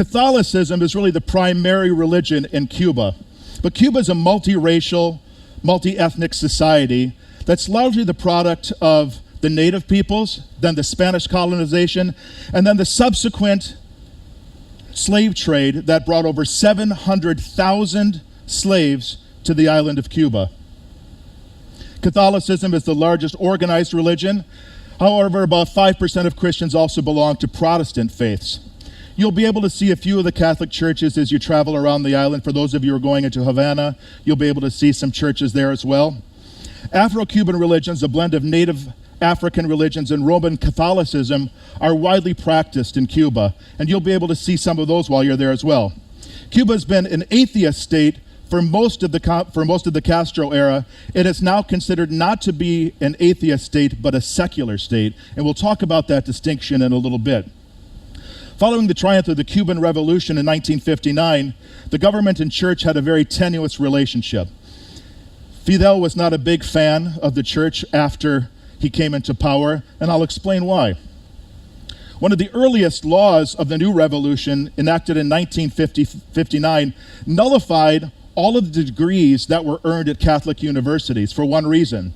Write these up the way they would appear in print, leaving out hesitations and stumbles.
Catholicism is really the primary religion in Cuba. But Cuba is a multiracial, multi-ethnic society that's largely the product of the native peoples, then the Spanish colonization, and then the subsequent slave trade that brought over 700,000 slaves to the island of Cuba. Catholicism is the largest organized religion. However, about 5% of Christians also belong to Protestant faiths. You'll be able to see a few of the Catholic churches as you travel around the island. For those of you who are going into Havana, you'll be able to see some churches there as well. Afro-Cuban religions, a blend of native African religions and Roman Catholicism, are widely practiced in Cuba, and you'll be able to see some of those while you're there as well. Cuba has been an atheist state for most of the Castro era. It is now considered not to be an atheist state, but a secular state, and we'll talk about that distinction in a little bit. Following the triumph of the Cuban Revolution in 1959, the government and church had a very tenuous relationship. Fidel was not a big fan of the church after he came into power, and I'll explain why. One of the earliest laws of the new revolution, enacted in 1959, nullified all of the degrees that were earned at Catholic universities for one reason.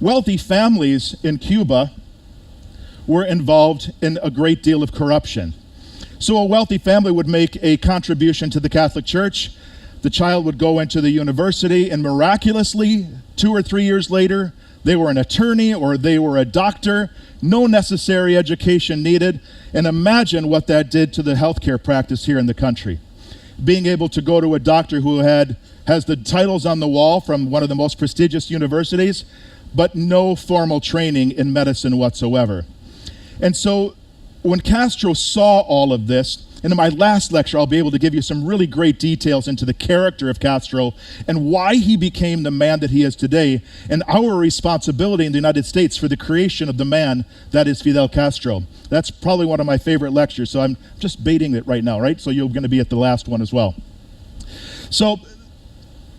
Wealthy families in Cuba were involved in a great deal of corruption. So a wealthy family would make a contribution to the Catholic Church. The child would go into the university, and miraculously, 2 or 3 years later, they were an attorney or they were a doctor, no necessary education needed. And imagine what that did to the healthcare practice here in the country. Being able to go to a doctor who has the titles on the wall from one of the most prestigious universities, but no formal training in medicine whatsoever. And so when Castro saw all of this, and in my last lecture, I'll be able to give you some really great details into the character of Castro and why he became the man that he is today, and our responsibility in the United States for the creation of the man that is Fidel Castro. That's probably one of my favorite lectures, so I'm just baiting it right now, right? So you're going to be at the last one as well. So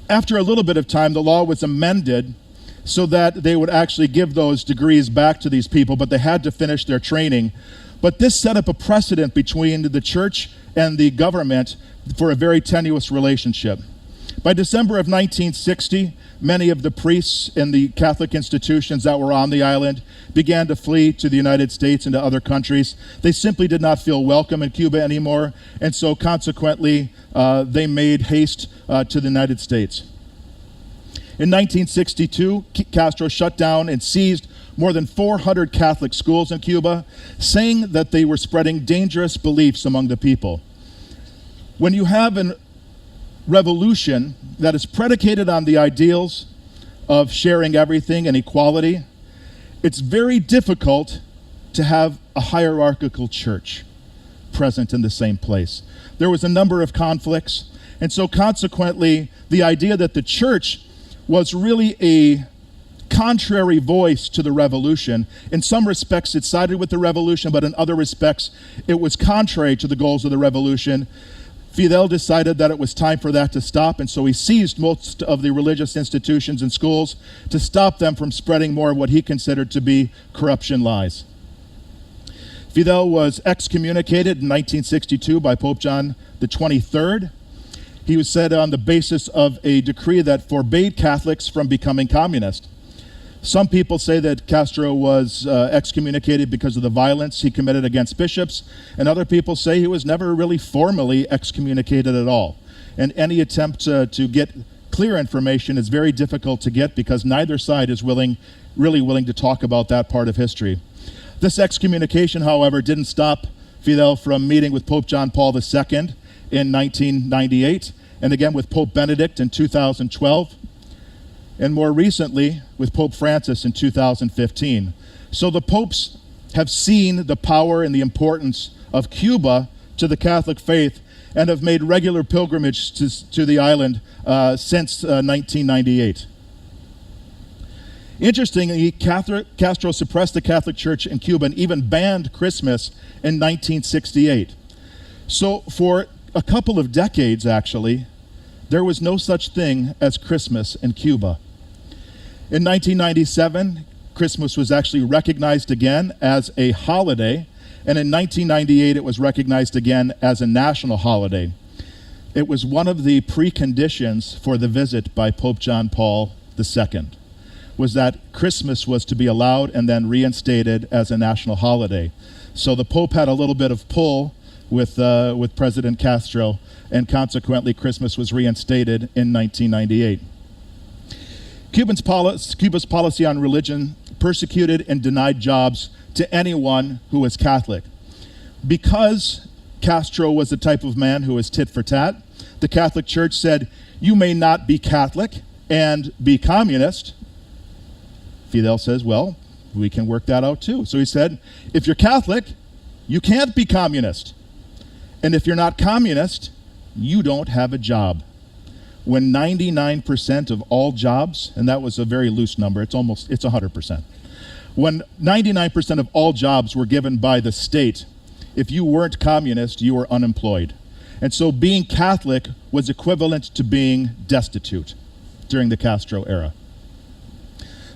after a little bit of time, the law was amended so that they would actually give those degrees back to these people, but they had to finish their training. But this set up a precedent between the church and the government for a very tenuous relationship. By December of 1960, many of the priests in the Catholic institutions that were on the island began to flee to the United States and to other countries. They simply did not feel welcome in Cuba anymore, and so consequently, they made haste to the United States. In 1962, Castro shut down and seized more than 400 Catholic schools in Cuba, saying that they were spreading dangerous beliefs among the people. When you have a revolution that is predicated on the ideals of sharing everything and equality, it's very difficult to have a hierarchical church present in the same place. There was a number of conflicts, and so consequently, the idea that the church was really a contrary voice to the revolution. In some respects, it sided with the revolution, but in other respects, it was contrary to the goals of the revolution. Fidel decided that it was time for that to stop, and so he seized most of the religious institutions and schools to stop them from spreading more of what he considered to be corruption lies. Fidel was excommunicated in 1962 by Pope John the 23rd. He was said on the basis of a decree that forbade Catholics from becoming communist. Some people say that Castro was excommunicated because of the violence he committed against bishops, and other people say he was never really formally excommunicated at all. And any attempt to get clear information is very difficult to get because neither side is really willing to talk about that part of history. This excommunication, however, didn't stop Fidel from meeting with Pope John Paul II in 1998, and again with Pope Benedict in 2012. And more recently with Pope Francis in 2015. So the popes have seen the power and the importance of Cuba to the Catholic faith and have made regular pilgrimage to the island since 1998. Interestingly, Castro suppressed the Catholic Church in Cuba and even banned Christmas in 1968. So for a couple of decades, actually, there was no such thing as Christmas in Cuba. In 1997, Christmas was actually recognized again as a holiday, And in 1998, it was recognized again as a national holiday. It was one of the preconditions for the visit by Pope John Paul II, was that Christmas was to be allowed and then reinstated as a national holiday. So the Pope had a little bit of pull with President Castro, and consequently Christmas was reinstated in 1998. Cuba's policy on religion persecuted and denied jobs to anyone who was Catholic. Because Castro was the type of man who was tit for tat, the Catholic Church said, you may not be Catholic and be communist. Fidel says, well, we can work that out too. So he said, if you're Catholic, you can't be communist. And if you're not communist, you don't have a job. When 99% of all jobs, and that was a very loose number, it's 100%. When 99% of all jobs were given by the state, if you weren't communist, you were unemployed. And so being Catholic was equivalent to being destitute during the Castro era.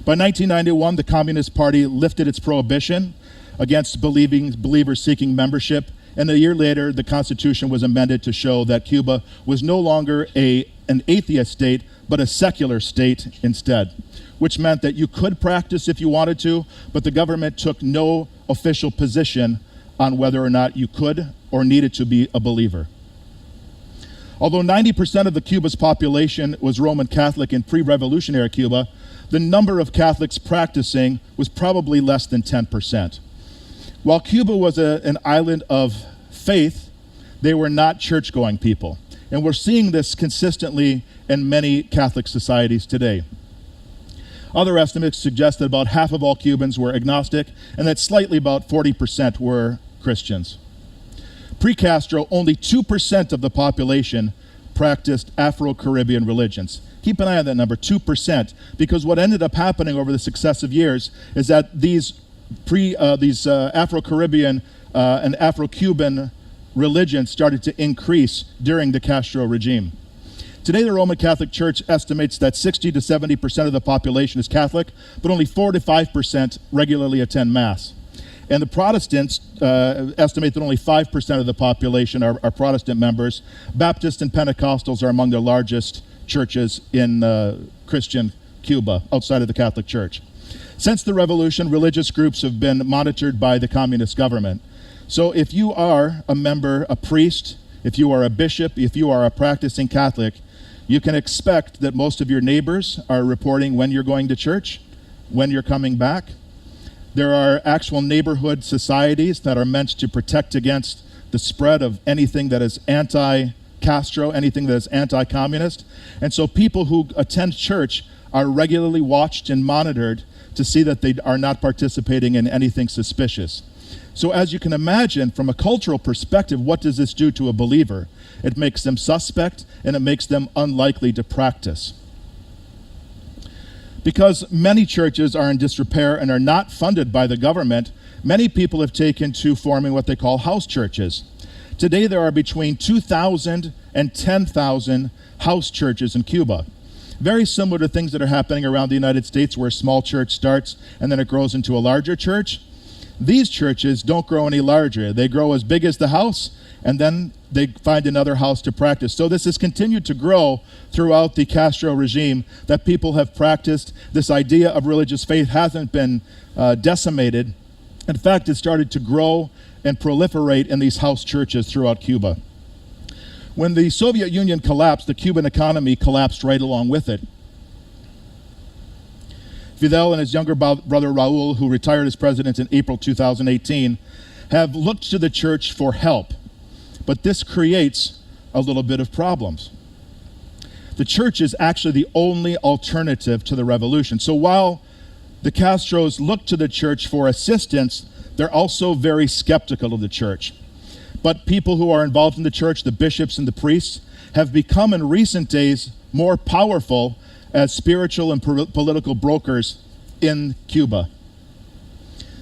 By 1991, the Communist Party lifted its prohibition against believers seeking membership, and a year later, the Constitution was amended to show that Cuba was no longer an atheist state, but a secular state instead, which meant that you could practice if you wanted to, but the government took no official position on whether or not you could or needed to be a believer. Although 90% of Cuba's population was Roman Catholic in pre-revolutionary Cuba, the number of Catholics practicing was probably less than 10%. While Cuba was an island of faith, they were not church-going people. And we're seeing this consistently in many Catholic societies today. Other estimates suggest that about half of all Cubans were agnostic, and that slightly about 40% were Christians. Pre-Castro, only 2% of the population practiced Afro-Caribbean religions. Keep an eye on that number, 2%, because what ended up happening over the successive years is that these Afro-Caribbean and Afro-Cuban religions started to increase during the Castro regime. Today, the Roman Catholic Church estimates that 60 to 70% of the population is Catholic, but only 4 to 5% regularly attend Mass. And the Protestants estimate that only 5% of the population are Protestant members. Baptists and Pentecostals are among the largest churches in Christian Cuba, outside of the Catholic Church. Since the revolution, religious groups have been monitored by the communist government. So if you are a member, a priest, if you are a bishop, if you are a practicing Catholic, you can expect that most of your neighbors are reporting when you're going to church, when you're coming back. There are actual neighborhood societies that are meant to protect against the spread of anything that is anti-Castro, anything that is anti-communist. And so people who attend church are regularly watched and monitored to see that they are not participating in anything suspicious. So as you can imagine, from a cultural perspective, what does this do to a believer? It makes them suspect, and it makes them unlikely to practice. Because many churches are in disrepair and are not funded by the government, many people have taken to forming what they call house churches. Today there are between 2,000 and 10,000 house churches in Cuba. Very similar to things that are happening around the United States, where a small church starts and then it grows into a larger church. These churches don't grow any larger. They grow as big as the house, and then they find another house to practice. So this has continued to grow throughout the Castro regime, that people have practiced. This idea of religious faith hasn't been decimated. In fact, it started to grow and proliferate in these house churches throughout Cuba. When the Soviet Union collapsed, the Cuban economy collapsed right along with it. Fidel and his younger brother Raul, who retired as president in April 2018, have looked to the church for help. But this creates a little bit of problems. The church is actually the only alternative to the revolution. So while the Castros look to the church for assistance, they're also very skeptical of the church. But people who are involved in the church, the bishops and the priests, have become in recent days more powerful as spiritual and political brokers in Cuba.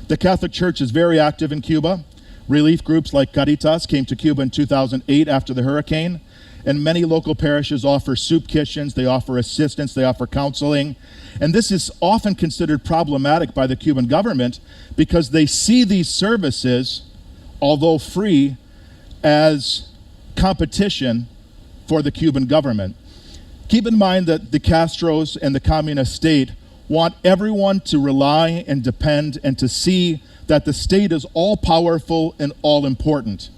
The Catholic Church is very active in Cuba. Relief groups like Caritas came to Cuba in 2008 after the hurricane, and many local parishes offer soup kitchens, they offer assistance, they offer counseling. And this is often considered problematic by the Cuban government because they see these services although free, as competition for the Cuban government. Keep in mind that the Castros and the communist state want everyone to rely and depend and to see that the state is all-powerful and all-important.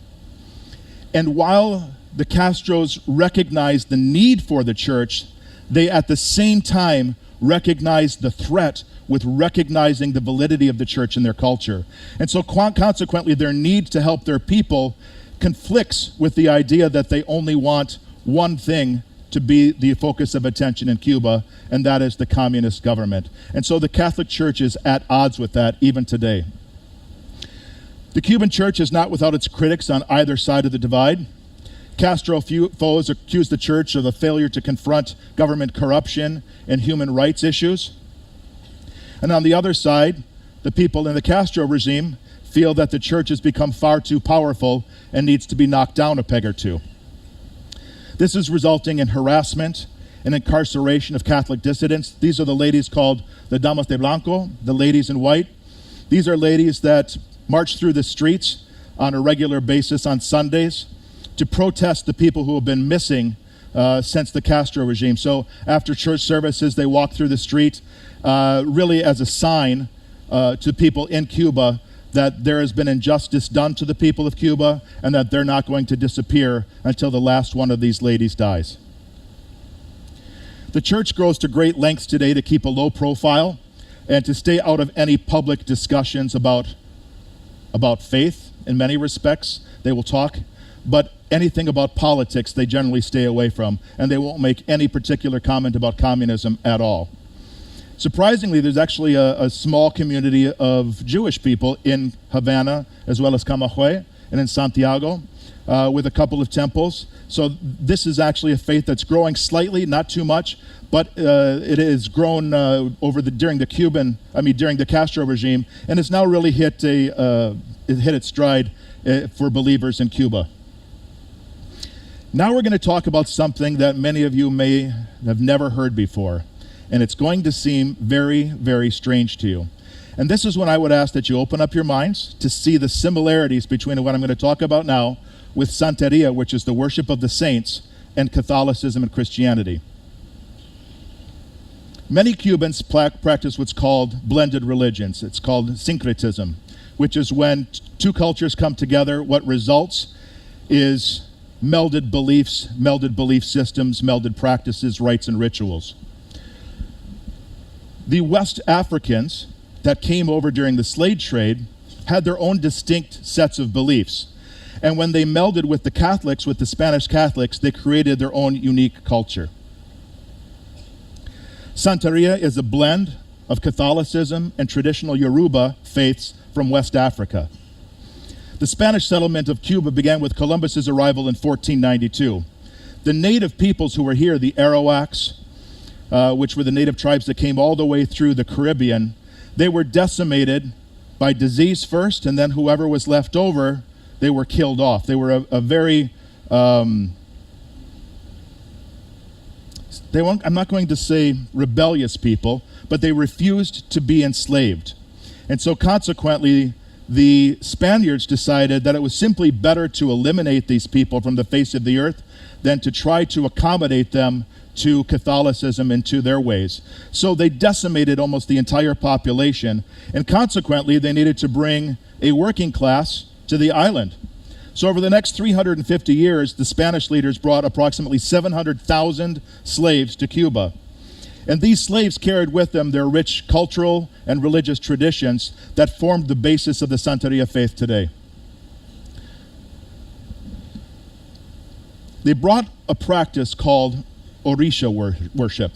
And while the Castros recognize the need for the church, they at the same time recognize the threat with recognizing the validity of the church in their culture. And so consequently, their need to help their people conflicts with the idea that they only want one thing to be the focus of attention in Cuba, and that is the communist government. And so the Catholic Church is at odds with that even today. The Cuban church is not without its critics on either side of the divide. Castro foes accuse the church of a failure to confront government corruption and human rights issues. And on the other side, the people in the Castro regime feel that the church has become far too powerful and needs to be knocked down a peg or two. This is resulting in harassment and incarceration of Catholic dissidents. These are the ladies called the Damas de Blanco, the ladies in white. These are ladies that march through the streets on a regular basis on Sundays to protest the people who have been missing since the Castro regime. So after church services, they walk through the street really as a sign to people in Cuba that there has been injustice done to the people of Cuba and that they're not going to disappear until the last one of these ladies dies. The church goes to great lengths today to keep a low profile and to stay out of any public discussions about faith in many respects. They will talk, but anything about politics they generally stay away from, and they won't make any particular comment about communism at all. Surprisingly, there's actually a small community of Jewish people in Havana, as well as Camagüey and in Santiago, with a couple of temples. So this is actually a faith that's growing slightly, not too much, but it has grown during the Castro regime, and it's now really hit its stride for believers in Cuba. Now we're going to talk about something that many of you may have never heard before. And it's going to seem very, very strange to you. And this is when I would ask that you open up your minds to see the similarities between what I'm going to talk about now with Santeria, which is the worship of the saints, and Catholicism and Christianity. Many Cubans practice what's called blended religions. It's called syncretism, which is when two cultures come together. What results is melded beliefs, melded belief systems, melded practices, rites, and rituals. The West Africans that came over during the slave trade had their own distinct sets of beliefs. And when they melded with the Catholics, with the Spanish Catholics, they created their own unique culture. Santeria is a blend of Catholicism and traditional Yoruba faiths from West Africa. The Spanish settlement of Cuba began with Columbus's arrival in 1492. The native peoples who were here, the Arawaks, which were the native tribes that came all the way through the Caribbean, they were decimated by disease first, and then whoever was left over, they were killed off. They were a very, I'm not going to say rebellious people, but they refused to be enslaved. And so consequently, the Spaniards decided that it was simply better to eliminate these people from the face of the earth than to try to accommodate them to Catholicism and to their ways. So they decimated almost the entire population, and consequently they needed to bring a working class to the island. So over the next 350 years, the Spanish leaders brought approximately 700,000 slaves to Cuba. And these slaves carried with them their rich cultural and religious traditions that formed the basis of the Santeria faith today. They brought a practice called Orisha worship,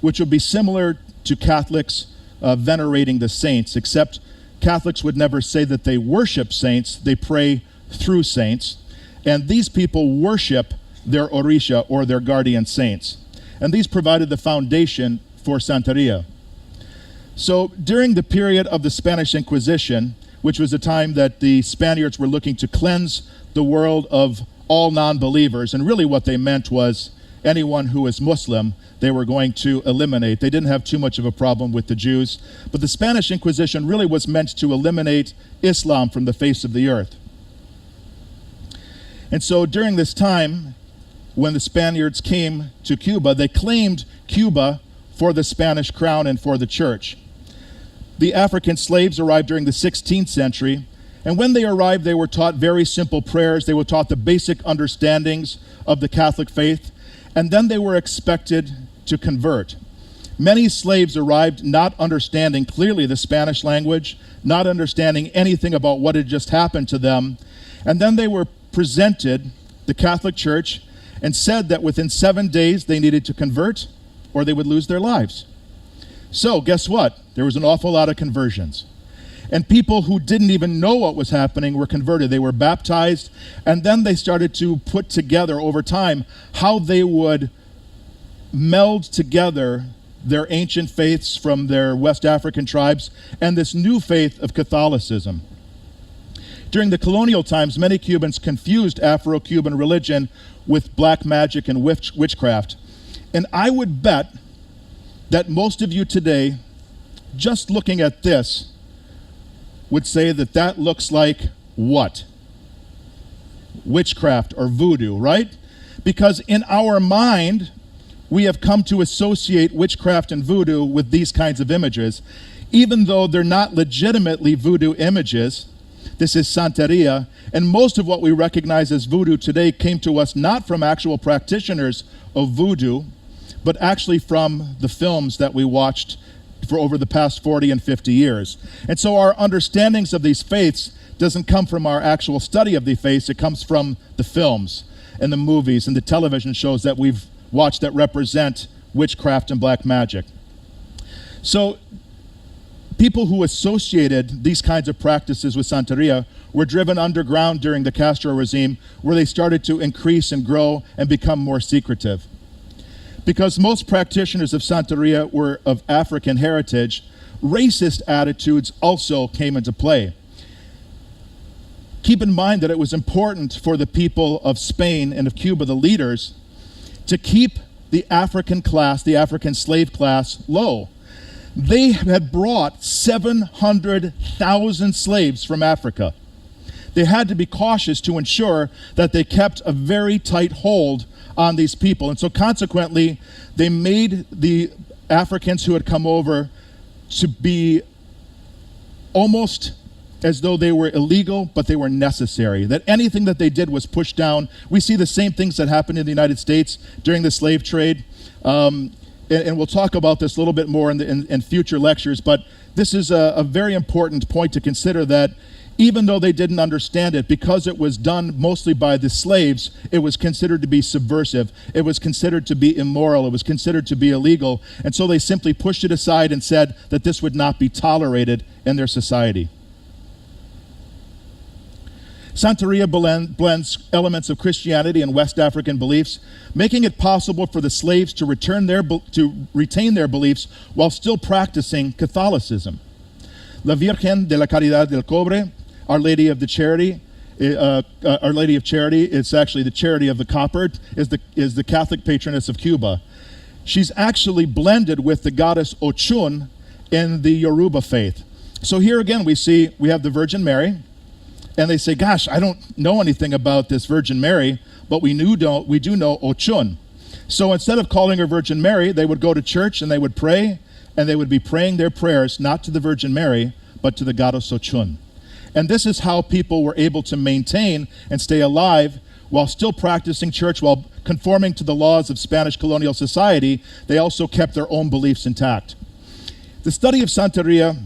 which would be similar to Catholics venerating the saints, except Catholics would never say that they worship saints, they pray through saints. And these people worship their Orisha, or their guardian saints. And these provided the foundation for Santeria. So during the period of the Spanish Inquisition, which was a time that the Spaniards were looking to cleanse the world of all non-believers, and really what they meant was anyone who was Muslim, they were going to eliminate. They didn't have too much of a problem with the Jews. But the Spanish Inquisition really was meant to eliminate Islam from the face of the earth. And so during this time, when the Spaniards came to Cuba, they claimed Cuba for the Spanish crown and for the church. The African slaves arrived during the 16th century, and when they arrived, they were taught very simple prayers. They were taught the basic understandings of the Catholic faith, and then they were expected to convert. Many slaves arrived not understanding clearly the Spanish language, not understanding anything about what had just happened to them, and then they were presented the Catholic Church and said that within 7 days they needed to convert or they would lose their lives. So guess what? There was an awful lot of conversions. And people who didn't even know what was happening were converted. They were baptized, and then they started to put together over time how they would meld together their ancient faiths from their West African tribes and this new faith of Catholicism. During the colonial times, many Cubans confused Afro-Cuban religion with black magic and witchcraft. And I would bet that most of you today, just looking at this, would say that that looks like what? Witchcraft or voodoo, right? Because in our mind, we have come to associate witchcraft and voodoo with these kinds of images, even though they're not legitimately voodoo images. This is Santeria, and most of what we recognize as voodoo today came to us not from actual practitioners of voodoo, but actually from the films that we watched for over the past 40 and 50 years. And so our understandings of these faiths doesn't come from our actual study of the faiths, it comes from the films and the movies and the television shows that we've watched that represent witchcraft and black magic. So people who associated these kinds of practices with Santeria were driven underground during the Castro regime, where they started to increase and grow and become more secretive. Because most practitioners of Santeria were of African heritage, racist attitudes also came into play. Keep in mind that it was important for the people of Spain and of Cuba, the leaders, to keep the African class, the African slave class, low. They had brought 700,000 slaves from Africa. They had to be cautious to ensure that they kept a very tight hold on these people. And so consequently, they made the Africans who had come over to be almost as though they were illegal, but they were necessary, that anything that they did was pushed down. We see the same things that happened in the United States during the slave trade. And we'll talk about this a little bit more in future lectures, but this is a very important point to consider, that even though they didn't understand it, because it was done mostly by the slaves, it was considered to be subversive. It was considered to be immoral. It was considered to be illegal. And so they simply pushed it aside and said that this would not be tolerated in their society. Santeria blends elements of Christianity and West African beliefs, making it possible for the slaves to retain their beliefs while still practicing Catholicism. La Virgen de la Caridad del Cobre, Our Lady of the Charity, Our Lady of Charity, it's actually the Charity of the Copper, is the Catholic patroness of Cuba. She's actually blended with the goddess Ochun in the Yoruba faith. So here again we have the Virgin Mary, and they say, gosh, I don't know anything about this Virgin Mary, but we do know Ochun. So instead of calling her Virgin Mary, they would go to church and they would pray, and they would be praying their prayers not to the Virgin Mary, but to the goddess Ochun. And this is how people were able to maintain and stay alive while still practicing church, while conforming to the laws of Spanish colonial society. They also kept their own beliefs intact. The study of Santeria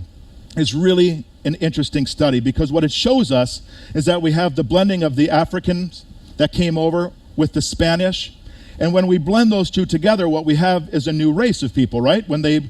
is really an interesting study, because what it shows us is that we have the blending of the Africans that came over with the Spanish, and when we blend those two together, what we have is a new race of people, right? When they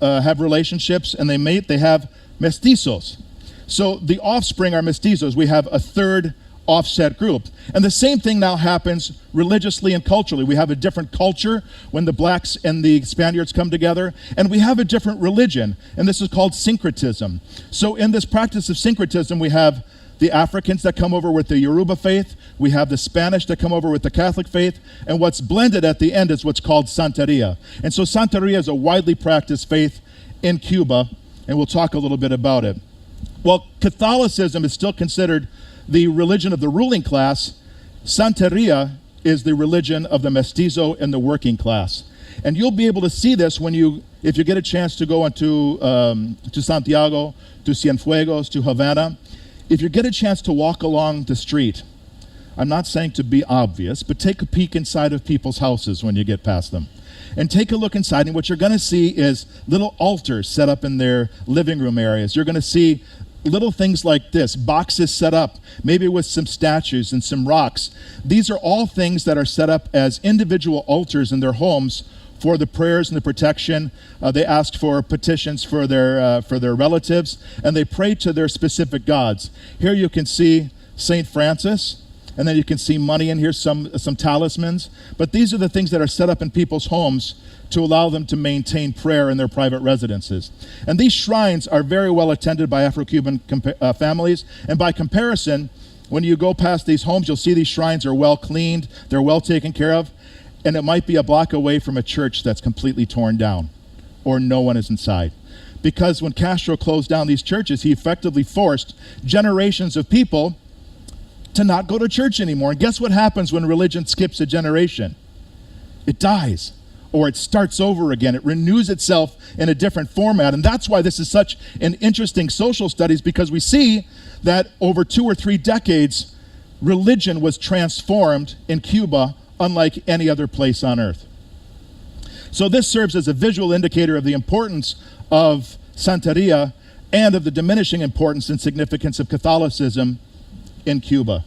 have relationships and they mate, they have mestizos. So the offspring are mestizos. We have a third offset group. And the same thing now happens religiously and culturally. We have a different culture when the blacks and the Spaniards come together, and we have a different religion, and this is called syncretism. So in this practice of syncretism, we have the Africans that come over with the Yoruba faith, we have the Spanish that come over with the Catholic faith, and what's blended at the end is what's called Santeria. And so Santeria is a widely practiced faith in Cuba, and we'll talk a little bit about it. Well, Catholicism is still considered the religion of the ruling class. Santeria is the religion of the mestizo and the working class. And you'll be able to see this if you get a chance to go into to Santiago, to Cienfuegos, to Havana. If you get a chance to walk along the street, I'm not saying to be obvious, but take a peek inside of people's houses when you get past them. And take a look inside, and what you're going to see is little altars set up in their living room areas. You're going to see little things like this, boxes set up, maybe with some statues and some rocks. These are all things that are set up as individual altars in their homes for the prayers and the protection. They ask for petitions for their relatives, and they pray to their specific gods. Here you can see St. Francis, and then you can see money in here, some talismans. But these are the things that are set up in people's homes to allow them to maintain prayer in their private residences. And these shrines are very well attended by Afro-Cuban families. And by comparison, when you go past these homes, you'll see these shrines are well cleaned, they're well taken care of, and it might be a block away from a church that's completely torn down, or no one is inside. Because when Castro closed down these churches, he effectively forced generations of people to not go to church anymore. And guess what happens when religion skips a generation? It dies, or it starts over again. It renews itself in a different format. And that's why this is such an interesting social studies, because we see that over 2 or 3 decades, religion was transformed in Cuba unlike any other place on earth. So this serves as a visual indicator of the importance of Santeria and of the diminishing importance and significance of Catholicism in Cuba.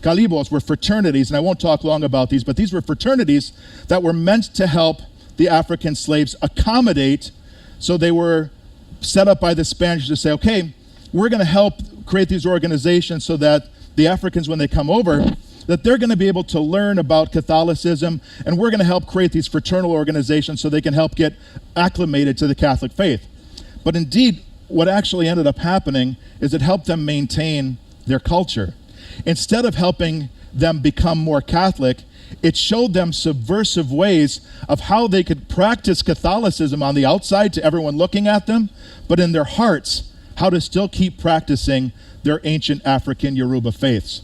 Calibos were fraternities, and I won't talk long about these, but these were fraternities that were meant to help the African slaves accommodate. So they were set up by the Spanish to say, okay, we're going to help create these organizations so that the Africans, when they come over, that they're going to be able to learn about Catholicism, and we're going to help create these fraternal organizations so they can help get acclimated to the Catholic faith. But indeed, what actually ended up happening is it helped them maintain their culture. Instead of helping them become more Catholic, it showed them subversive ways of how they could practice Catholicism on the outside to everyone looking at them, but in their hearts, how to still keep practicing their ancient African Yoruba faiths.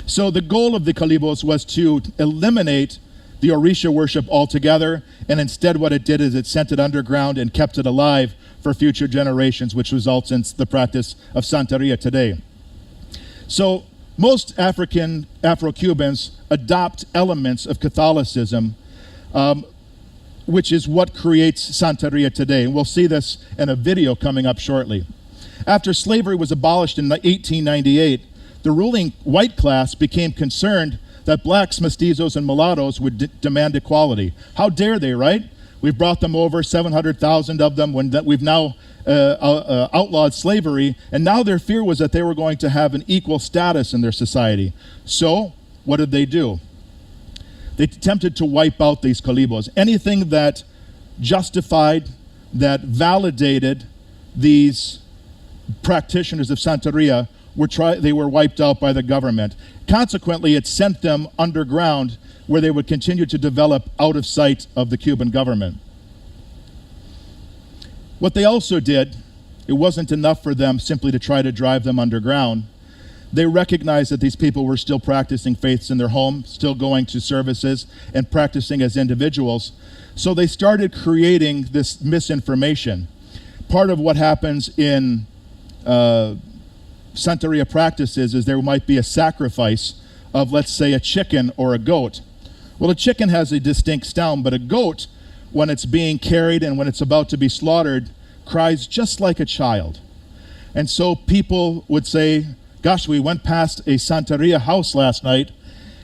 So the goal of the Calibos was to eliminate the Orisha worship altogether, and instead what it did is it sent it underground and kept it alive for future generations, which results in the practice of Santeria today. So most Afro-Cubans adopt elements of Catholicism, which is what creates Santeria today. And we'll see this in a video coming up shortly. After slavery was abolished in 1898, the ruling white class became concerned that blacks, mestizos, and mulattoes would demand equality. How dare they, right? We've brought them over, 700,000 of them, we've now outlawed slavery, and now their fear was that they were going to have an equal status in their society. So, what did they do? They attempted to wipe out these Calibos. Anything that justified, that validated these practitioners of Santeria, they were wiped out by the government. Consequently, it sent them underground, where they would continue to develop out of sight of the Cuban government. What they also did, it wasn't enough for them simply to try to drive them underground. They recognized that these people were still practicing faiths in their home, still going to services and practicing as individuals. So they started creating this misinformation. Part of what happens in Santeria practices is there might be a sacrifice of, let's say, a chicken or a goat. Well, a chicken has a distinct sound, but a goat, when it's being carried and when it's about to be slaughtered, cries just like a child. And so people would say, gosh, we went past a Santeria house last night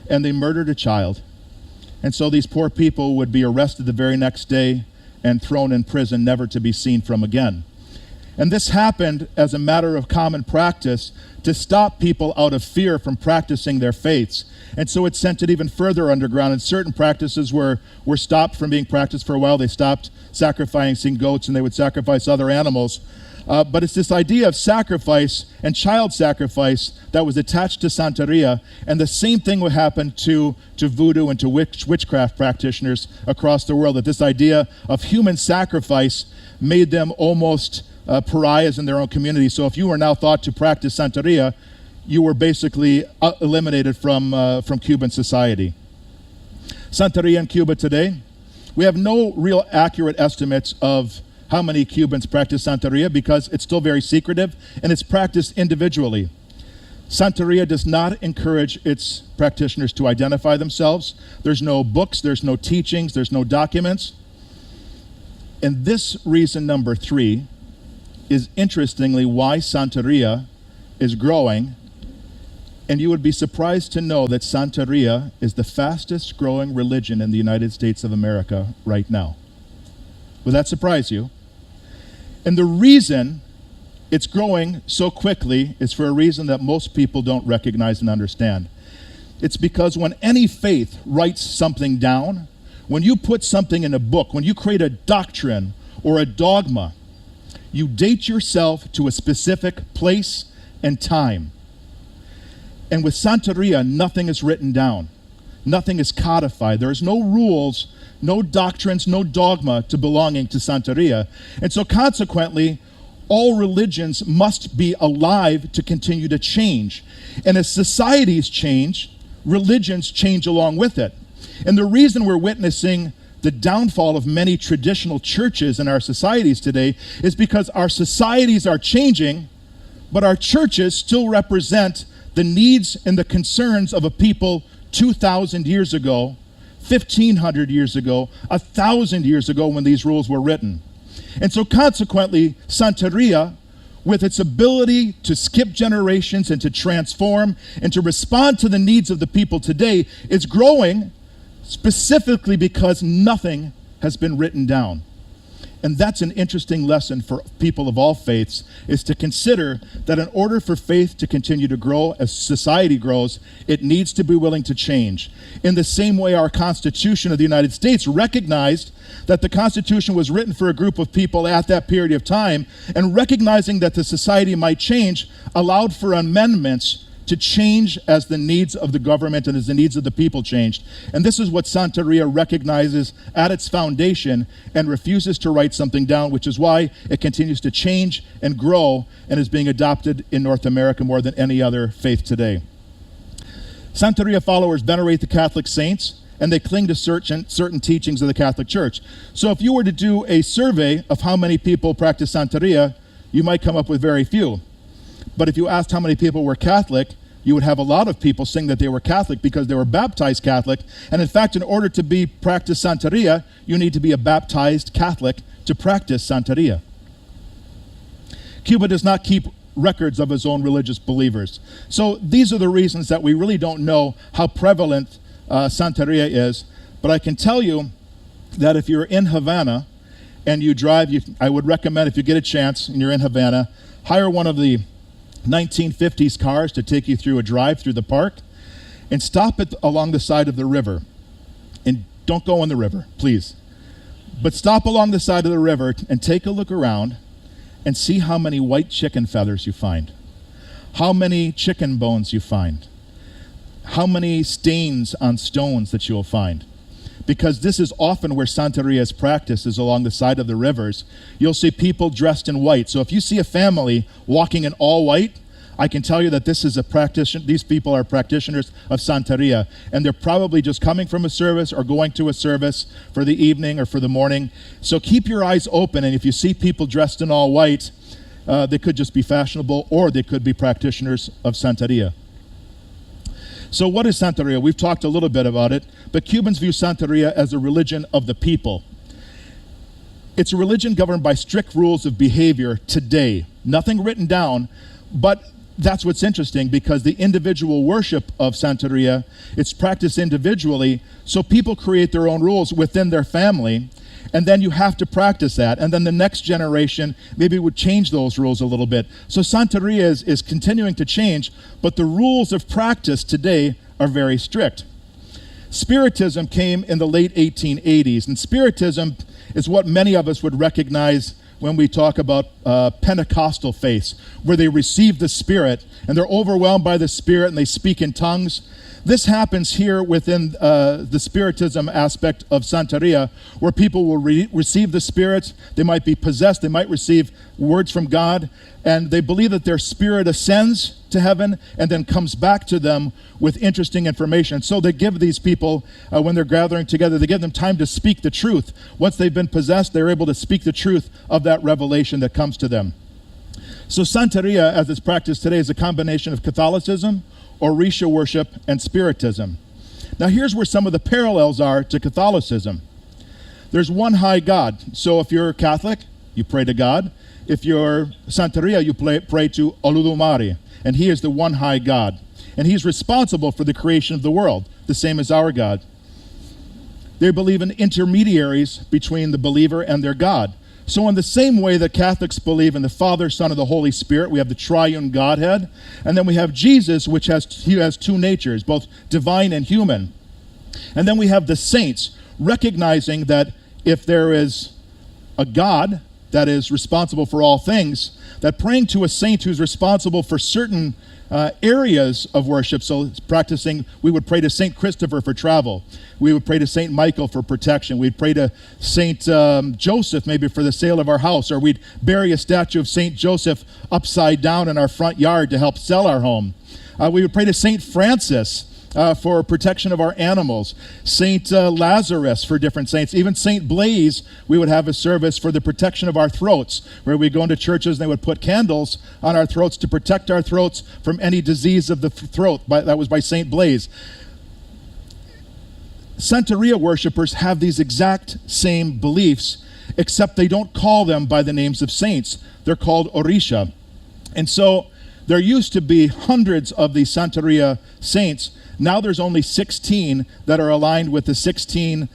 and they murdered a child. And so these poor people would be arrested the very next day and thrown in prison, never to be seen from again. And this happened as a matter of common practice to stop people out of fear from practicing their faiths. And so it sent it even further underground, and certain practices were stopped from being practiced for a while. They stopped sacrificing goats and they would sacrifice other animals. But it's this idea of sacrifice and child sacrifice that was attached to Santeria, and the same thing would happen to voodoo and to witchcraft practitioners across the world, that this idea of human sacrifice made them almost pariahs in their own community. So if you were now thought to practice Santeria, you were basically eliminated from Cuban society. Santeria in Cuba today, we have no real accurate estimates of how many Cubans practice Santeria because it's still very secretive and it's practiced individually. Santeria does not encourage its practitioners to identify themselves. There's no books, there's no teachings, there's no documents. And this reason number 3 is interestingly why Santeria is growing. And you would be surprised to know that Santeria is the fastest growing religion in the United States of America right now. Would that surprise you? And the reason it's growing so quickly is for a reason that most people don't recognize and understand. It's because when any faith writes something down, when you put something in a book, when you create a doctrine or a dogma, you date yourself to a specific place and time. And with Santeria, nothing is written down. Nothing is codified. There is no rules, no doctrines, no dogma to belonging to Santeria. And so consequently, all religions must be alive to continue to change. And as societies change, religions change along with it. And the reason we're witnessing the downfall of many traditional churches in our societies today is because our societies are changing, but our churches still represent the needs and the concerns of a people 2,000 years ago, 1,500 years ago, 1,000 years ago when these rules were written. And so consequently, Santeria, with its ability to skip generations and to transform and to respond to the needs of the people today, is growing specifically because nothing has been written down. And that's an interesting lesson for people of all faiths, is to consider that in order for faith to continue to grow as society grows, it needs to be willing to change. In the same way our Constitution of the United States recognized that the Constitution was written for a group of people at that period of time, and recognizing that the society might change, allowed for amendments to change as the needs of the government and as the needs of the people changed. And this is what Santeria recognizes at its foundation and refuses to write something down, which is why it continues to change and grow and is being adopted in North America more than any other faith today. Santeria followers venerate the Catholic saints, and they cling to certain teachings of the Catholic Church. So if you were to do a survey of how many people practice Santeria, you might come up with very few. But if you asked how many people were Catholic, you would have a lot of people saying that they were Catholic because they were baptized Catholic. And in fact, in order to practice Santeria, you need to be a baptized Catholic to practice Santeria. Cuba does not keep records of its own religious believers. So these are the reasons that we really don't know how prevalent Santeria is. But I can tell you that if you're in Havana and you drive, I would recommend, if you get a chance and you're in Havana, hire one of the 1950s cars to take you through a drive through the park, and stop it along the side of the river. And don't go in the river, please. But stop along the side of the river and take a look around and see how many white chicken feathers you find, how many chicken bones you find, how many stains on stones that you'll find. Because this is often where Santeria is practiced, is along the side of the rivers. You'll see people dressed in white. So if you see a family walking in all white, I can tell you that this is these people are practitioners of Santeria, and they're probably just coming from a service or going to a service for the evening or for the morning. So keep your eyes open, and if you see people dressed in all white, they could just be fashionable, or they could be practitioners of Santeria. So what is Santeria? We've talked a little bit about it, but Cubans view Santeria as a religion of the people. It's a religion governed by strict rules of behavior today. Nothing written down, but that's what's interesting, because the individual worship of Santeria, it's practiced individually, so people create their own rules within their family, and then you have to practice that, and then the next generation maybe would change those rules a little bit. So Santeria is continuing to change, but the rules of practice today are very strict. Spiritism came in the late 1880s, and Spiritism is what many of us would recognize when we talk about Pentecostal faiths, where they receive the Spirit, and they're overwhelmed by the Spirit, and they speak in tongues. This happens here within the Spiritism aspect of Santeria, where people will receive the Spirit. They might be possessed. They might receive words from God, and they believe that their spirit ascends to heaven and then comes back to them with interesting information. So they give these people, when they're gathering together, they give them time to speak the truth. Once they've been possessed, they're able to speak the truth of that revelation that comes to them. So Santeria, as it's practiced today, is a combination of Catholicism, Orisha worship, and Spiritism. Now here's where some of the parallels are to Catholicism. There's one high God. So if you're Catholic, you pray to God. If you're Santeria, you pray to Oludumare, and he is the one high God. And he's responsible for the creation of the world, the same as our God. They believe in intermediaries between the believer and their God. So in the same way that Catholics believe in the Father, Son, and the Holy Spirit, we have the triune Godhead, and then we have Jesus, which has two natures, both divine and human. And then we have the saints, recognizing that if there is a God that is responsible for all things, that praying to a saint who's responsible for certain areas of worship, so practicing, we would pray to Saint Christopher for travel. We would pray to Saint Michael for protection. We'd pray to Saint Joseph maybe for the sale of our house, or we'd bury a statue of Saint Joseph upside down in our front yard to help sell our home. We would pray to Saint Francis for protection of our animals, Saint Lazarus for different saints, even Saint Blaise. We would have a service for the protection of our throats, where we go into churches and they would put candles on our throats to protect our throats from any disease of the throat. That was by Saint Blaise. Santeria worshipers have these exact same beliefs, except they don't call them by the names of saints. They're called Orisha. And so there used to be hundreds of these Santeria saints. Now there's only 16 that are aligned with the 16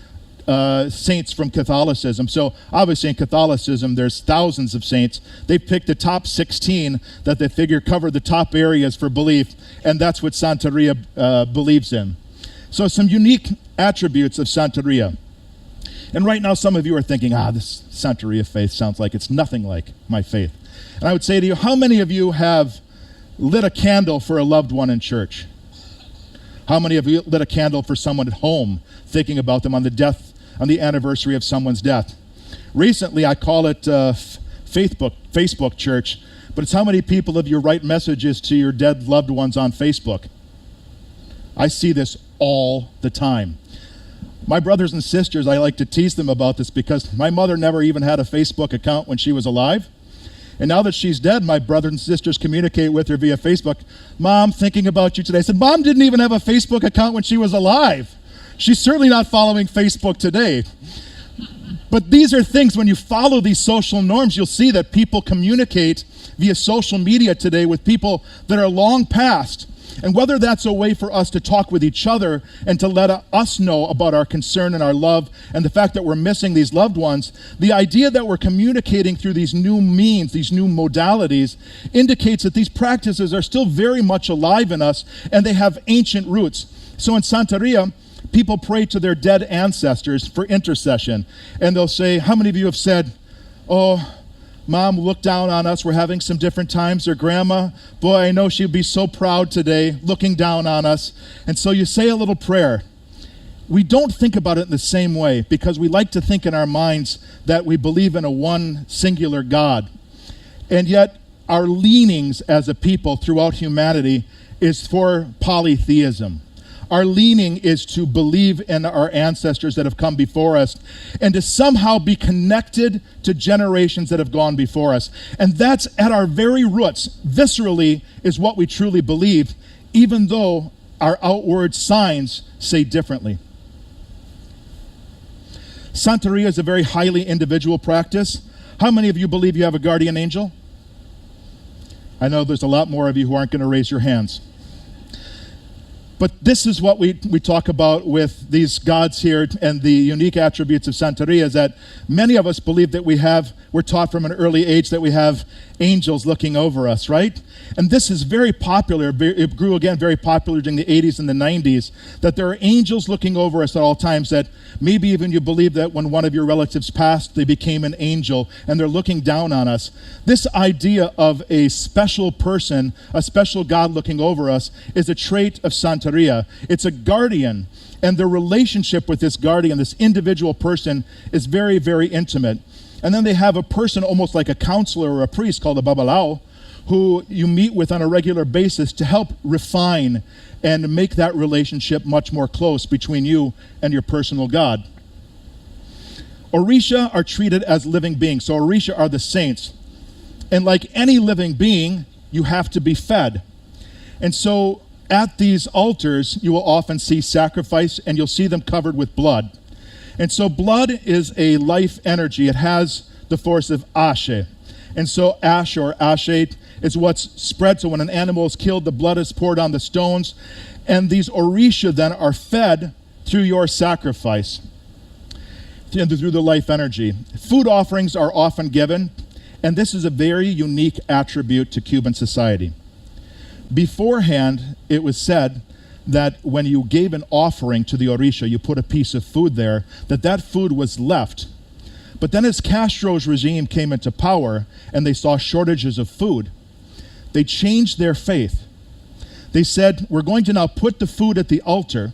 saints from Catholicism. So obviously in Catholicism there's thousands of saints. They picked the top 16 that they figure cover the top areas for belief, and that's what Santeria believes in. So some unique attributes of Santeria. And right now some of you are thinking, this Santeria faith sounds like it's nothing like my faith. And I would say to you, how many of you have lit a candle for a loved one in church? How many of you lit a candle for someone at home, thinking about them on the anniversary of someone's death? Recently, I call it Facebook church, but it's how many people of you write messages to your dead loved ones on Facebook. I see this all the time. My brothers and sisters, I like to tease them about this because my mother never even had a Facebook account when she was alive. And now that she's dead, my brothers and sisters communicate with her via Facebook. Mom, thinking about you today. I said, Mom didn't even have a Facebook account when she was alive. She's certainly not following Facebook today. But these are things, when you follow these social norms, you'll see that people communicate via social media today with people that are long past. And whether that's a way for us to talk with each other and to let us know about our concern and our love and the fact that we're missing these loved ones, the idea that we're communicating through these new means, these new modalities, indicates that these practices are still very much alive in us and they have ancient roots. So in Santeria, people pray to their dead ancestors for intercession. And they'll say, how many of you have said, oh, Mom, look down on us. We're having some different times. Or Grandma, boy, I know she'd be so proud today, looking down on us. And so you say a little prayer. We don't think about it in the same way because we like to think in our minds that we believe in a one singular God. And yet our leanings as a people throughout humanity is for polytheism. Our leaning is to believe in our ancestors that have come before us and to somehow be connected to generations that have gone before us. And that's at our very roots, viscerally, is what we truly believe, even though our outward signs say differently. Santeria is a very highly individual practice. How many of you believe you have a guardian angel? I know there's a lot more of you who aren't going to raise your hands. But this is what we talk about with these gods here and the unique attributes of Santeria, is that many of us believe that we're taught from an early age that we have angels looking over us, right? And this is very popular. It grew again very popular during the 80s and the 90s, that there are angels looking over us at all times, that maybe even you believe that when one of your relatives passed, they became an angel and they're looking down on us. This idea of a special person, a special God looking over us, is a trait of Santeria. It's a guardian, and the relationship with this guardian, this individual person, is very, very intimate. And then they have a person almost like a counselor or a priest called a babalao, who you meet with on a regular basis to help refine and make that relationship much more close between you and your personal God. Orisha are treated as living beings. So Orisha are the saints. And like any living being, you have to be fed. And so at these altars, you will often see sacrifice, and you'll see them covered with blood. And so blood is a life energy. It has the force of ashe. And so ash or ashe is what's spread. So when an animal is killed, the blood is poured on the stones. And these orisha then are fed through your sacrifice, through the life energy. Food offerings are often given, and this is a very unique attribute to Cuban society. Beforehand, it was said that when you gave an offering to the orisha, you put a piece of food there, that food was left. But then as Castro's regime came into power and they saw shortages of food, they changed their faith. They said, we're going to now put the food at the altar,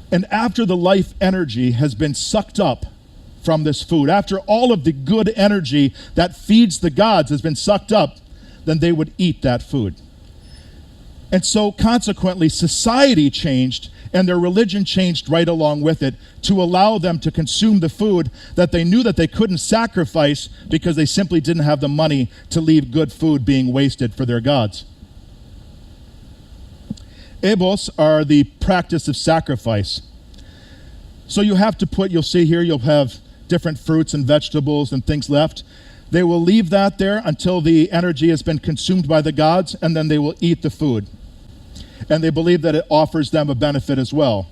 and after the life energy has been sucked up from this food, after all of the good energy that feeds the gods has been sucked up, then they would eat that food. And so consequently, society changed, and their religion changed right along with it to allow them to consume the food that they knew that they couldn't sacrifice because they simply didn't have the money to leave good food being wasted for their gods. Ebos are the practice of sacrifice. So you have to you'll see here, you'll have different fruits and vegetables and things left. They will leave that there until the energy has been consumed by the gods, and then they will eat the food. And they believe that it offers them a benefit as well.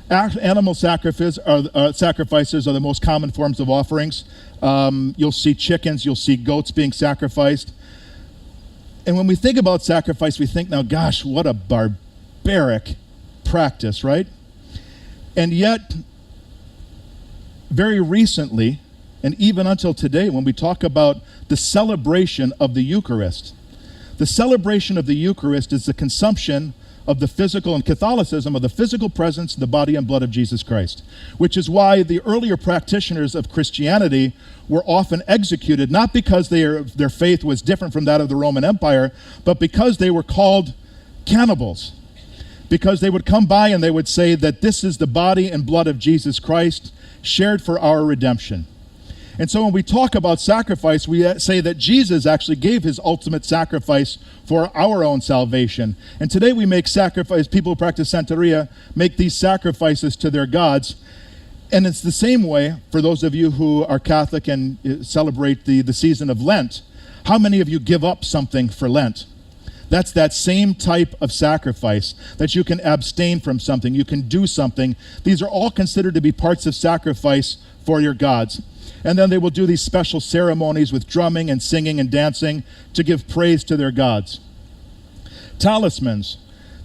Animal sacrifices are the most common forms of offerings. You'll see chickens, you'll see goats being sacrificed. And when we think about sacrifice, we think, now, gosh, what a barbaric practice, right? And yet, very recently, and even until today, when we talk about the celebration of the Eucharist, the celebration of the Eucharist is the consumption of the physical, and Catholicism, of the physical presence in the body and blood of Jesus Christ, which is why the earlier practitioners of Christianity were often executed, not because their faith was different from that of the Roman Empire, but because they were called cannibals. Because they would come by and they would say that this is the body and blood of Jesus Christ shared for our redemption. And so when we talk about sacrifice, we say that Jesus actually gave his ultimate sacrifice for our own salvation. And today we make sacrifice, people who practice Santeria make these sacrifices to their gods. And it's the same way for those of you who are Catholic and celebrate the season of Lent. How many of you give up something for Lent? That's that same type of sacrifice, that you can abstain from something, you can do something. These are all considered to be parts of sacrifice for your gods. And then they will do these special ceremonies with drumming and singing and dancing to give praise to their gods. Talismans.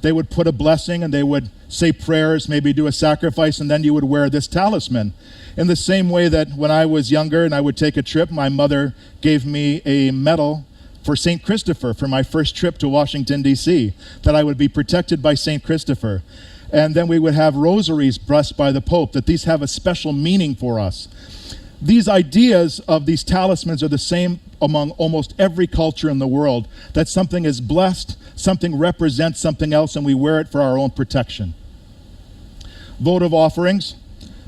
They would put a blessing and they would say prayers, maybe do a sacrifice, and then you would wear this talisman. In the same way that when I was younger and I would take a trip, my mother gave me a medal for St. Christopher for my first trip to Washington, D.C., that I would be protected by St. Christopher. And then we would have rosaries blessed by the Pope, that these have a special meaning for us. These ideas of these talismans are the same among almost every culture in the world, that something is blessed, something represents something else, and we wear it for our own protection. Votive offerings.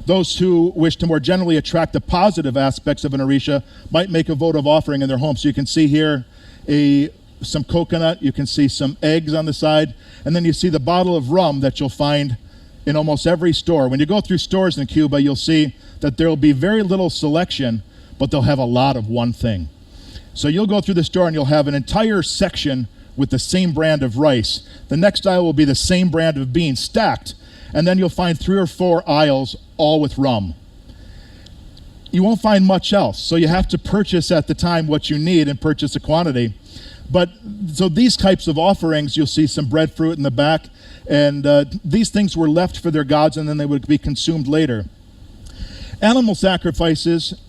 Those who wish to more generally attract the positive aspects of an orisha might make a votive offering in their home. So you can see here some coconut, you can see some eggs on the side, and then you see the bottle of rum that you'll find in almost every store. When you go through stores in Cuba, you'll see that there will be very little selection, but they'll have a lot of one thing. So you'll go through the store and you'll have an entire section with the same brand of rice. The next aisle will be the same brand of beans stacked, and then you'll find 3 or 4 aisles all with rum. You won't find much else, so you have to purchase at the time what you need and purchase a quantity. But so these types of offerings, you'll see some breadfruit in the back, and these things were left for their gods, and then they would be consumed later. Animal sacrifices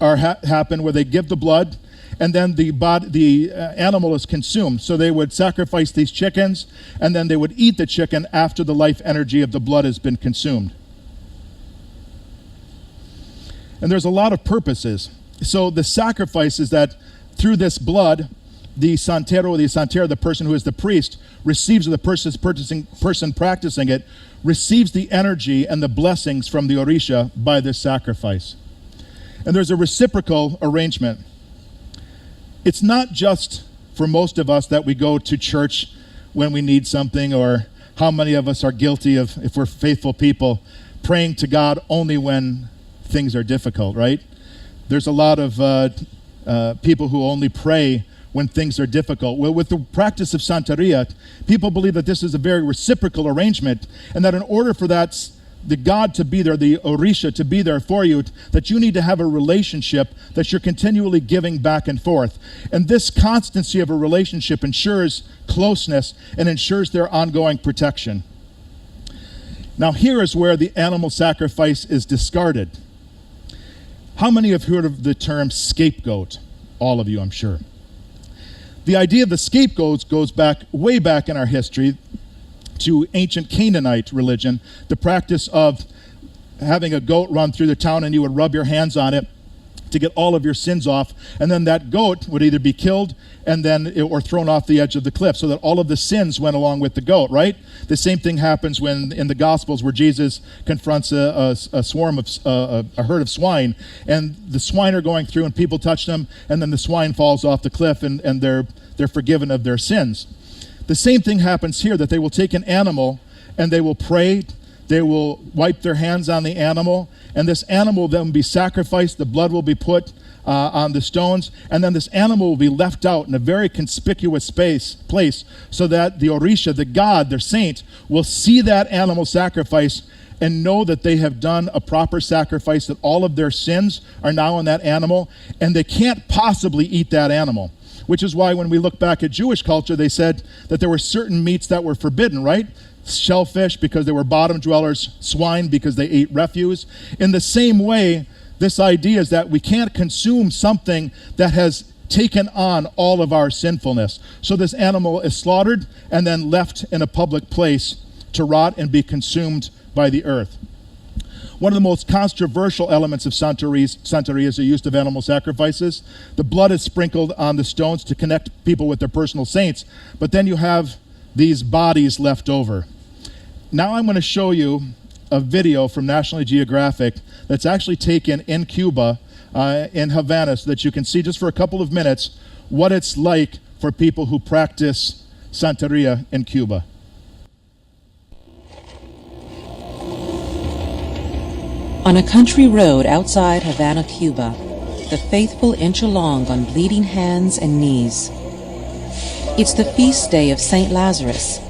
happen where they give the blood, and then the animal is consumed. So they would sacrifice these chickens, and then they would eat the chicken after the life energy of the blood has been consumed. And there's a lot of purposes. So the sacrifice is that through this blood, the santero, the santera, the person who is the priest, receives, or the person practicing it, receives the energy and the blessings from the orisha by this sacrifice. And there's a reciprocal arrangement. It's not just for most of us that we go to church when we need something, or how many of us are guilty of, if we're faithful people, praying to God only when things are difficult, right? There's a lot of people who only pray when things are difficult. Well, with the practice of Santeria, people believe that this is a very reciprocal arrangement, and that in order for the God to be there, the orisha to be there for you, that you need to have a relationship that you're continually giving back and forth. And this constancy of a relationship ensures closeness and ensures their ongoing protection. Now here is where the animal sacrifice is discarded. How many have heard of the term scapegoat? All of you, I'm sure. The idea of the scapegoats goes back, way back in our history, to ancient Canaanite religion, the practice of having a goat run through the town, and you would rub your hands on it to get all of your sins off, and then that goat would either be killed or thrown off the edge of the cliff, so that all of the sins went along with the goat, right? The same thing happens when in the Gospels, where Jesus confronts a herd of swine, and the swine are going through and people touch them, and then the swine falls off the cliff, and they're forgiven of their sins. The same thing happens here, that they will take an animal and they will pray, they will wipe their hands on the animal, and this animal will then be sacrificed, the blood will be put on the stones, and then this animal will be left out in a very conspicuous place, so that the orisha, the god, their saint, will see that animal sacrifice and know that they have done a proper sacrifice, that all of their sins are now on that animal, and they can't possibly eat that animal. Which is why when we look back at Jewish culture, they said that there were certain meats that were forbidden, right? Shellfish, because they were bottom dwellers; swine, because they ate refuse. In the same way, this idea is that we can't consume something that has taken on all of our sinfulness. So this animal is slaughtered and then left in a public place to rot and be consumed by the earth. One of the most controversial elements of Santeria is the use of animal sacrifices. The blood is sprinkled on the stones to connect people with their personal saints, but then you have these bodies left over. Now I'm going to show you a video from National Geographic that's actually taken in Cuba, in Havana, so that you can see just for a couple of minutes what it's like for people who practice Santeria in Cuba. On a country road outside Havana, Cuba, the faithful inch along on bleeding hands and knees. It's the feast day of St. Lazarus,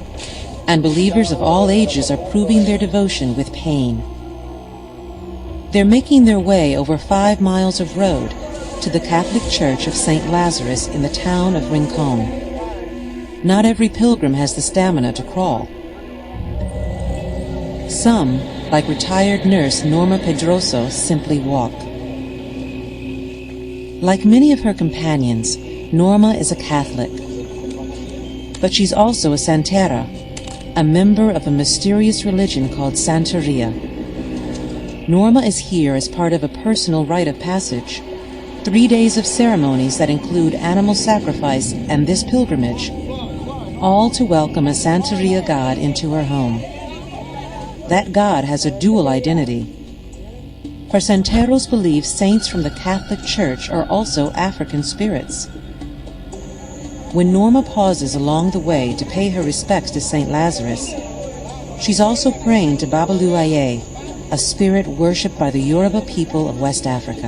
and believers of all ages are proving their devotion with pain. They're making their way over 5 miles of road to the Catholic Church of St. Lazarus in the town of Rincon. Not every pilgrim has the stamina to crawl. Some, like retired nurse Norma Pedroso, simply walk. Like many of her companions, Norma is a Catholic. But she's also a Santera, a member of a mysterious religion called Santeria. Norma is here as part of a personal rite of passage, 3 days of ceremonies that include animal sacrifice and this pilgrimage, all to welcome a Santeria god into her home. That God has a dual identity. For Santeros believe saints from the Catholic Church are also African spirits. When Norma pauses along the way to pay her respects to St. Lazarus, she's also praying to Babaluaye, a spirit worshipped by the Yoruba people of West Africa.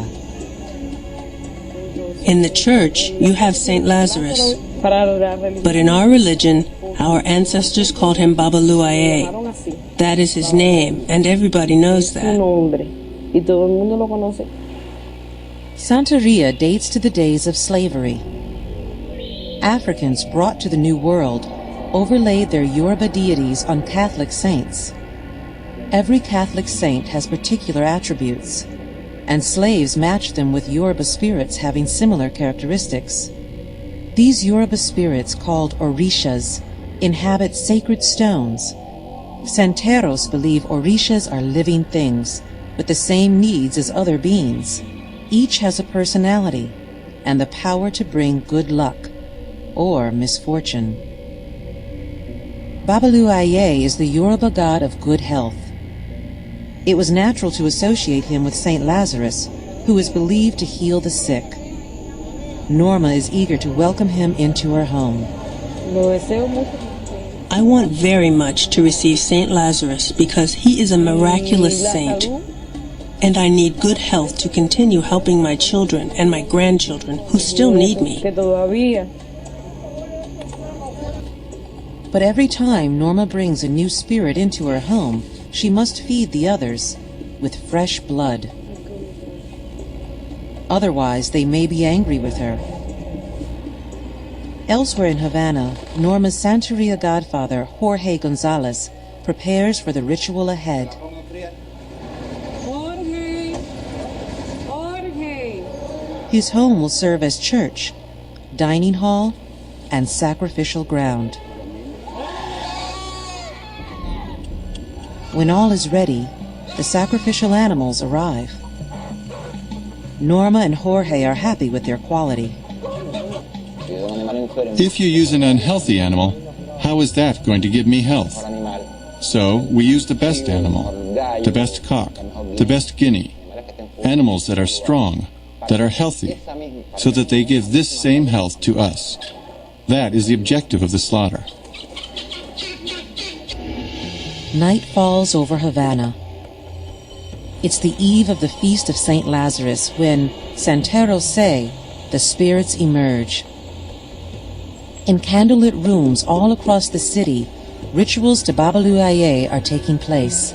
In the church, you have St. Lazarus, but in our religion, our ancestors called him Babaluaye. That is his name, and everybody knows that. Santeria dates to the days of slavery. Africans brought to the New World overlaid their Yoruba deities on Catholic saints. Every Catholic saint has particular attributes, and slaves matched them with Yoruba spirits having similar characteristics. These Yoruba spirits, called orishas, inhabit sacred stones. Santeros believe orishas are living things, with the same needs as other beings. Each has a personality and the power to bring good luck or misfortune. Babaluaye is the Yoruba god of good health. It was natural to associate him with Saint Lazarus, who is believed to heal the sick. Norma is eager to welcome him into her home. I want very much to receive Saint Lazarus because he is a miraculous saint, and I need good health to continue helping my children and my grandchildren who still need me. But every time Norma brings a new spirit into her home, she must feed the others with fresh blood. Otherwise, they may be angry with her. Elsewhere in Havana, Norma's Santeria godfather, Jorge Gonzalez, prepares for the ritual ahead. His home will serve as church, dining hall, and sacrificial ground. When all is ready, the sacrificial animals arrive. Norma and Jorge are happy with their quality. If you use an unhealthy animal, how is that going to give me health? So we use the best animal, the best cock, the best guinea, animals that are strong, that are healthy, so that they give this same health to us. That is the objective of the slaughter. Night falls over Havana. It's the eve of the feast of Saint Lazarus when, Santeros say, the spirits emerge. In candlelit rooms all across the city, rituals to Babaluaye are taking place.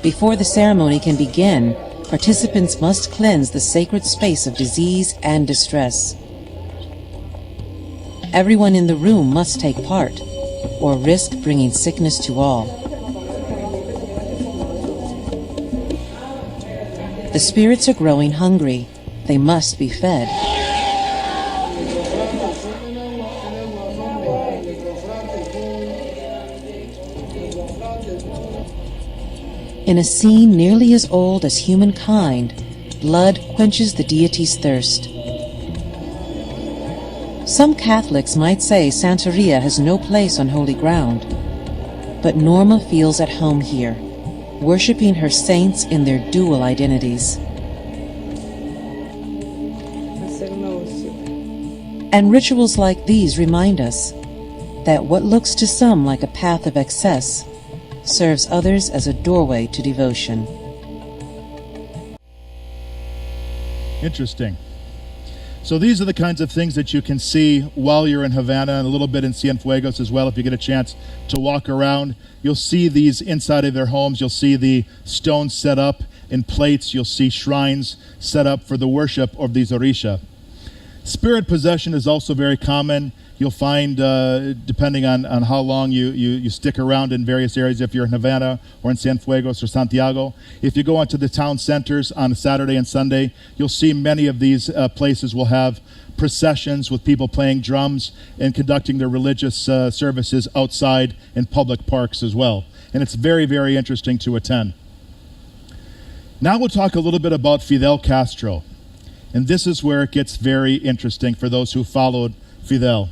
Before the ceremony can begin, participants must cleanse the sacred space of disease and distress. Everyone in the room must take part, or risk bringing sickness to all. The spirits are growing hungry. They must be fed. In a scene nearly as old as humankind, blood quenches the deity's thirst. Some Catholics might say Santeria has no place on holy ground, but Norma feels at home here, worshiping her saints in their dual identities. And rituals like these remind us that what looks to some like a path of excess serves others as a doorway to devotion. Interesting. So these are the kinds of things that you can see while you're in Havana and a little bit in Cienfuegos as well. If you get a chance to walk around, you'll see these inside of their homes. You'll see the stones set up in plates. You'll see shrines set up for the worship of these orisha. Spirit possession is also very common. You'll find, depending on how long you stick around in various areas, if you're in Havana or in Cienfuegos or Santiago. If you go onto the town centers on a Saturday and Sunday, you'll see many of these places will have processions with people playing drums and conducting their religious services outside in public parks as well. And it's very, very interesting to attend. Now we'll talk a little bit about Fidel Castro. And this is where it gets very interesting for those who followed Fidel.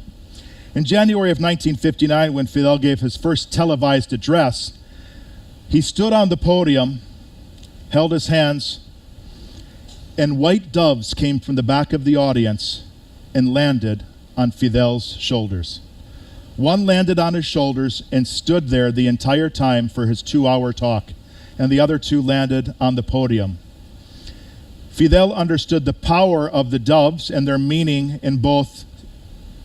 In January of 1959, when Fidel gave his first televised address, he stood on the podium, held his hands, and white doves came from the back of the audience and landed on Fidel's shoulders. One landed on his shoulders and stood there the entire time for his 2-hour talk, and the other two landed on the podium. Fidel understood the power of the doves and their meaning in both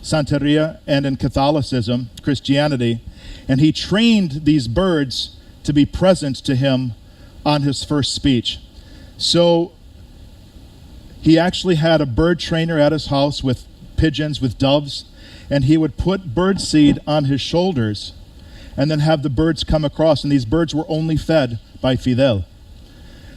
Santeria and in Catholicism, Christianity, and he trained these birds to be present to him on his first speech. So he actually had a bird trainer at his house with pigeons, with doves, and he would put bird seed on his shoulders and then have the birds come across, and these birds were only fed by Fidel.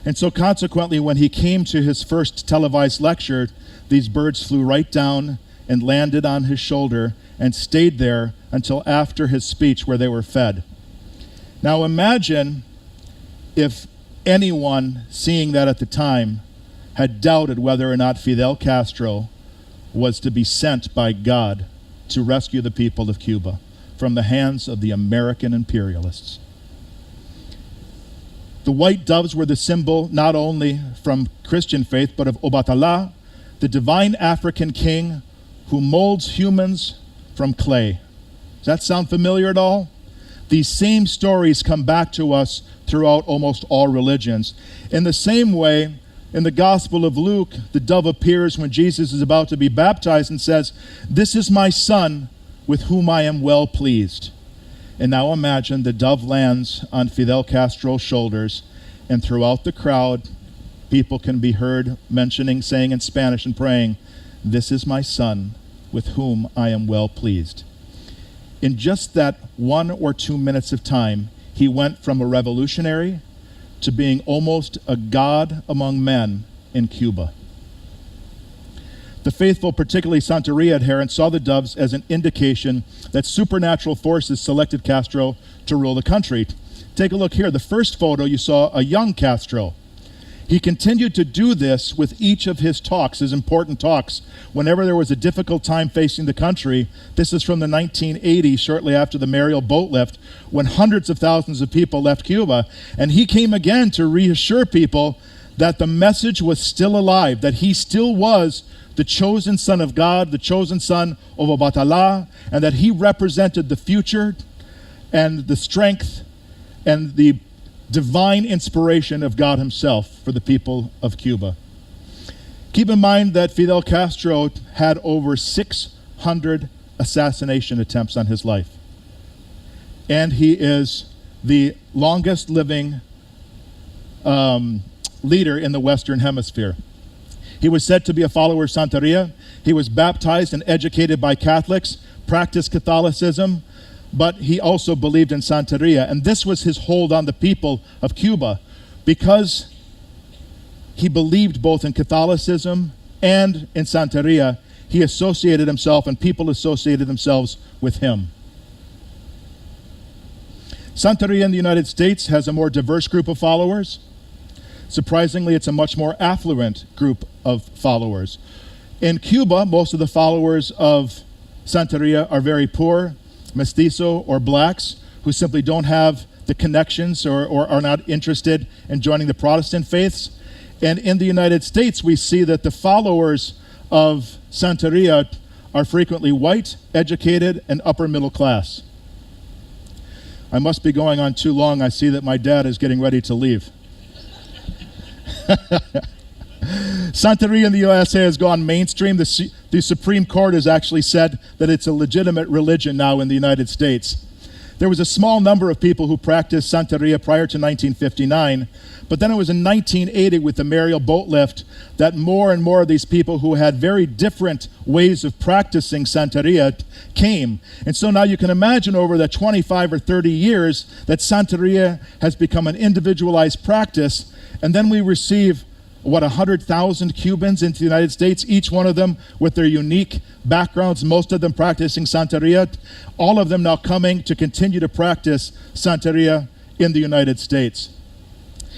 And so consequently, when he came to his first televised lecture, these birds flew right down and landed on his shoulder and stayed there until after his speech where they were fed. Now imagine if anyone seeing that at the time had doubted whether or not Fidel Castro was to be sent by God to rescue the people of Cuba from the hands of the American imperialists. The white doves were the symbol not only from Christian faith, but of Obatala, the divine African king who molds humans from clay. Does that sound familiar at all? These same stories come back to us throughout almost all religions. In the same way, in the Gospel of Luke, the dove appears when Jesus is about to be baptized and says, "This is my son with whom I am well pleased." And now imagine the dove lands on Fidel Castro's shoulders, and throughout the crowd, people can be heard mentioning, saying in Spanish and praying, "This is my son with whom I am well pleased." In just that 1 or 2 minutes of time, he went from a revolutionary to being almost a god among men in Cuba. The faithful, particularly Santeria adherents, saw the doves as an indication that supernatural forces selected Castro to rule the country. Take a look here. The first photo, you saw a young Castro. He continued to do this with each of his talks, his important talks. Whenever there was a difficult time facing the country, this is from the 1980s, shortly after the Mariel boat lift, when hundreds of thousands of people left Cuba. And he came again to reassure people that the message was still alive, that he still was the chosen son of God, the chosen son of Obatala, and that he represented the future and the strength and the divine inspiration of God himself for the people of Cuba. Keep in mind that Fidel Castro had over 600 assassination attempts on his life. And he is the longest living leader in the Western Hemisphere. He was said to be a follower of Santeria. He was baptized and educated by Catholics, practiced Catholicism, but he also believed in Santeria. And this was his hold on the people of Cuba, because he believed both in Catholicism and in Santeria. He associated himself, and people associated themselves with him. Santeria in the United States has a more diverse group of followers. Surprisingly, it's a much more affluent group of followers. In Cuba, most of the followers of Santeria are very poor, mestizo, or blacks, who simply don't have the connections or are not interested in joining the Protestant faiths. And in the United States, we see that the followers of Santeria are frequently white, educated, and upper middle class. I must be going on too long. I see that my dad is getting ready to leave. Santeria in the USA has gone mainstream. The Supreme Court has actually said that it's a legitimate religion now in the United States. There was a small number of people who practiced Santeria prior to 1959, but then it was in 1980 with the Mariel boat lift that more and more of these people who had very different ways of practicing Santeria came. And so now you can imagine over the 25 or 30 years that Santeria has become an individualized practice. And then we receive, 100,000 Cubans into the United States, each one of them with their unique backgrounds, most of them practicing Santeria, all of them now coming to continue to practice Santeria in the United States.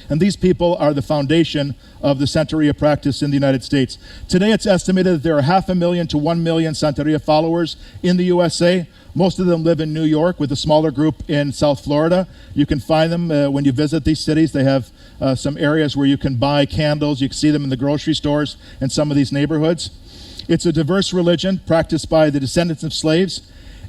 And these people are the foundation of the Santeria practice in the United States. Today it's estimated that there are 500,000 to 1 million Santeria followers in the USA. Most of them live in New York, with a smaller group in South Florida. You can find them when you visit these cities. They have some areas where you can buy candles. You can see them in the grocery stores in some of these neighborhoods. It's a diverse religion practiced by the descendants of slaves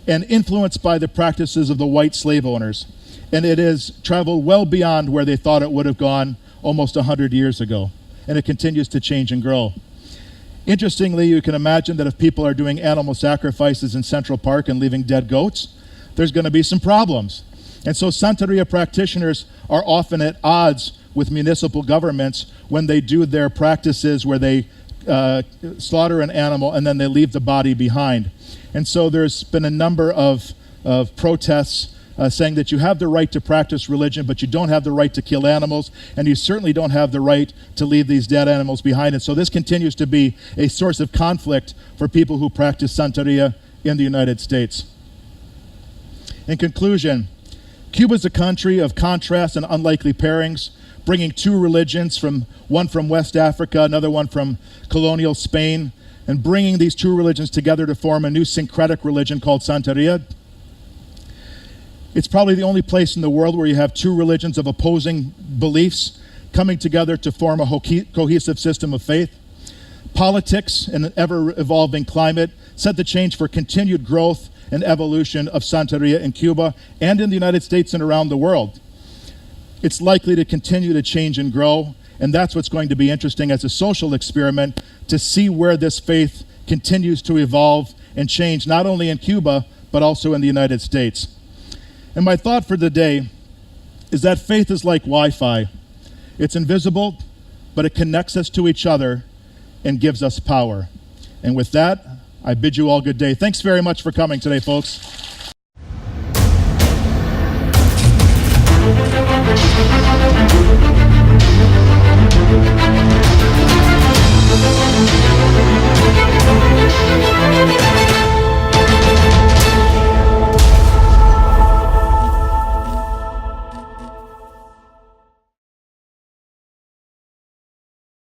and influenced by the practices of the white slave owners. And it has traveled well beyond where they thought it would have gone almost 100 years ago. And it continues to change and grow. Interestingly, you can imagine that if people are doing animal sacrifices in Central Park and leaving dead goats, there's going to be some problems. And so Santeria practitioners are often at odds with municipal governments when they do their practices where they slaughter an animal and then they leave the body behind. And so there's been a number of protests saying that you have the right to practice religion, but you don't have the right to kill animals, and you certainly don't have the right to leave these dead animals behind. And so this continues to be a source of conflict for people who practice Santeria in the United States. In conclusion, Cuba is a country of contrast and unlikely pairings, bringing two religions, one from West Africa, another one from colonial Spain, and bringing these two religions together to form a new syncretic religion called Santeria. It's probably the only place in the world where you have two religions of opposing beliefs coming together to form a cohesive system of faith. Politics in an ever-evolving climate set the change for continued growth and evolution of Santeria in Cuba and in the United States and around the world. It's likely to continue to change and grow, and that's what's going to be interesting as a social experiment, to see where this faith continues to evolve and change, not only in Cuba, but also in the United States. And my thought for the day is that faith is like Wi-Fi. It's invisible, but it connects us to each other and gives us power. And with that, I bid you all good day. Thanks very much for coming today, folks.